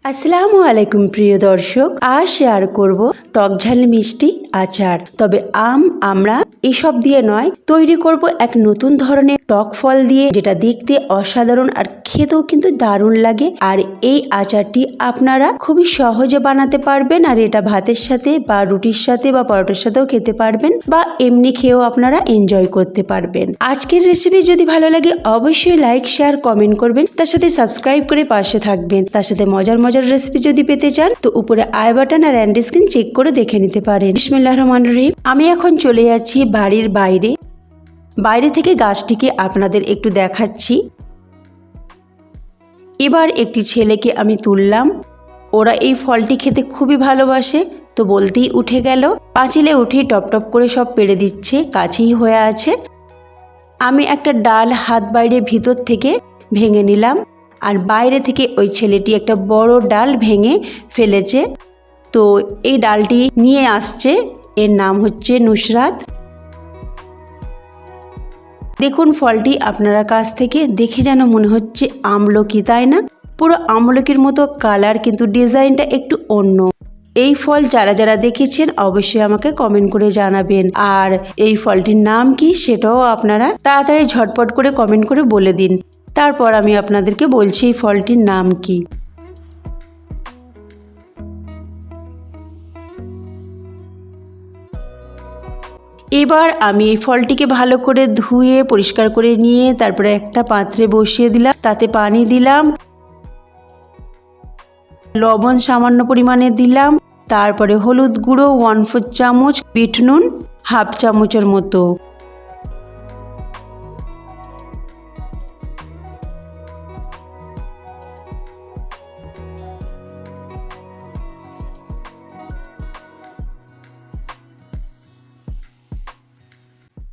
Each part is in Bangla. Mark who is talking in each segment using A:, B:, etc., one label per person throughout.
A: আসসালামু আলাইকুম প্রিয় দর্শক, আজ শেয়ার করব টক ঝাল মিষ্টি আচার। তবে আমরা এসব দিয়ে নয়, তৈরি করব এক নতুন ধরনের টক ফল দিয়ে, যেটা দেখতে অসাধারণ আর খেতেও কিন্তু দারুণ লাগে। আর এই আচারটি আপনারা খুবই সহজে বানাতে পারবেন, আর এটা ভাতের সাথে বা রুটির সাথে বা পরোটার সাথেও খেতে পারবেন, বা এমনি খেয়েও আপনারা এনজয় করতে পারবেন। আজকের রেসিপি যদি ভালো লাগে অবশ্যই লাইক, শেয়ার, কমেন্ট করবেন, তার সাথে সাবস্ক্রাইব করে পাশে থাকবেন। তার সাথে মজার রেসিপি যদি পেতে চান তো উপরে আই বাটন আর এন্ড স্ক্রিন চেক করে দেখে নিতে পারেন। বিসমিল্লাহির রহমানির রহিম। আমি এখন চলে যাচ্ছি বাড়ির বাইরে থেকে গাছটিকে আপনাদের একটু দেখাচ্ছি। এবার একটি ছেলেকে আমি তুললাম। ওরা এই ফলটি খেতে খুবই ভালোবাসে, তো বলতেই উঠে গেল। পাঁচিলে উঠে টপ টপ করে সব পেড়ে দিচ্ছে, কাছেই হয়ে আছে। আমি একটা ডাল হাত বাইরে ভিতর থেকে ভেঙে নিলাম, আর বাইরে থেকে ওই ছেলেটি একটা বড় ডাল ভেঙে ফেলেছে। তো এই ডালটি নিয়ে আসছে, এর নাম হচ্ছে নুসরাত। দেখুন ফলটি আপনারা কাছ থেকে দেখে যেন মনে হচ্ছে আমলকি, তাই না? পুরো আমলকির মতো কালার, কিন্তু ডিজাইনটা একটু অন্য। এই ফল যারা যারা দেখেছেন অবশ্যই আমাকে কমেন্ট করে জানাবেন, আর এই ফলটির নাম কি সেটাও আপনারা তাড়াতাড়ি ঝটপট করে কমেন্ট করে বলে দিন। তারপর আমি আপনাদেরকে বলছি এই ফলটির নাম কি। এবার আমি এই ফলটিকে ভালো করে ধুয়ে পরিষ্কার করে নিয়ে তারপরে একটা পাত্রে বসিয়ে দিলাম। তাতে পানি দিলাম, লবণ সামান্য পরিমাণে দিলাম, তারপরে হলুদ গুঁড়ো 1/4 চামচ, বিট নুন 1/2 চামচের মতো।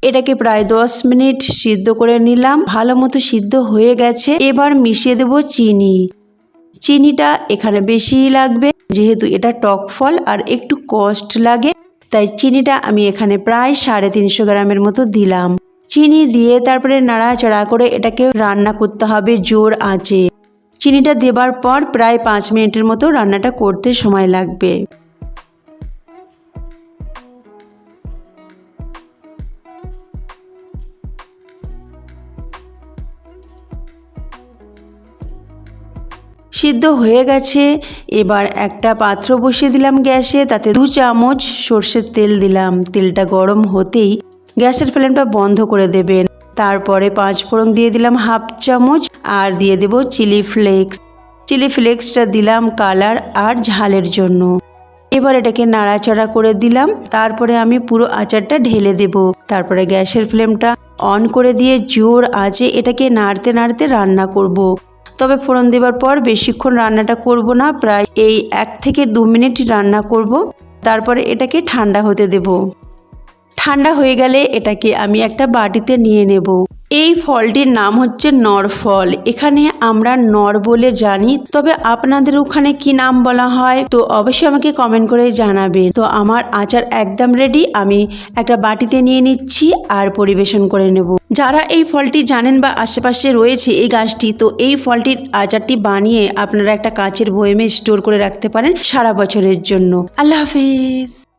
A: এটাকে প্রায় 10 মিনিট সিদ্ধ করে নিলাম। ভালো মতো সিদ্ধ হয়ে গেছে। এবার মিশিয়ে দেব চিনি। চিনিটা এখানে বেশিই লাগবে, যেহেতু এটা টক ফল আর একটু কষ্ট লাগে, তাই চিনিটা আমি এখানে প্রায় 350 গ্রামের মতো দিলাম। চিনি দিয়ে তারপরে নাড়াচাড়া করে এটাকে রান্না করতে হবে জোর আঁচে। চিনিটা দেবার পর প্রায় 5 মিনিটের মতো রান্নাটা করতে সময় লাগবে। সিদ্ধ হয়ে গেছে। এবার একটা পাত্র বসিয়ে দিলাম গ্যাসে, তাতে 2 চামচ সর্ষের তেল দিলাম। তেলটা গরম হতেই গ্যাসের ফ্লেমটা বন্ধ করে দেবেন। তারপরে 5 ফোড়ন দিয়ে দিলাম 1/2 চামচ, আর দিয়ে দেব চিলি ফ্লেক্স। চিলি ফ্লেক্সটা দিলাম কালার আর ঝালের জন্য। এবার এটাকে নাড়াচাড়া করে দিলাম। তারপরে আমি পুরো আচারটা ঢেলে দেব। তারপরে গ্যাসের ফ্লেমটা অন করে দিয়ে জোর আঁচে এটাকে নাড়তে নাড়তে রান্না করব। তবে ফোড়ন দেবার পর বেশিক্ষণ রান্নাটা করব না, প্রায় এই 1 থেকে 2 মিনিট রান্না করব। তারপরে এটাকে ঠান্ডা হতে দেব। ঠান্ডা হয়ে গেলে এটাকে আমি একটা বাটিতে নিয়ে নেব। এই ফলটির নাম হচ্ছে নর ফল। এখানে আমরা নর বলে জানি, তবে আপনাদের ওখানে কি নাম বলা হয় তো অবশ্যই আমাকে কমেন্ট করে জানাবেন। তো আমার আচার একদম রেডি। আমি একটা বাটিতে নিয়ে নিচ্ছি আর পরিবেশন করে নেব। যারা এই ফলটি জানেন বা আশেপাশে রয়েছে এই গাছটি, তো এই ফলটির আচারটি বানিয়ে আপনারা একটা কাচের বয়মে স্টোর করে রাখতে পারেন সারা বছরের জন্য। আল্লাহ হাফিজ।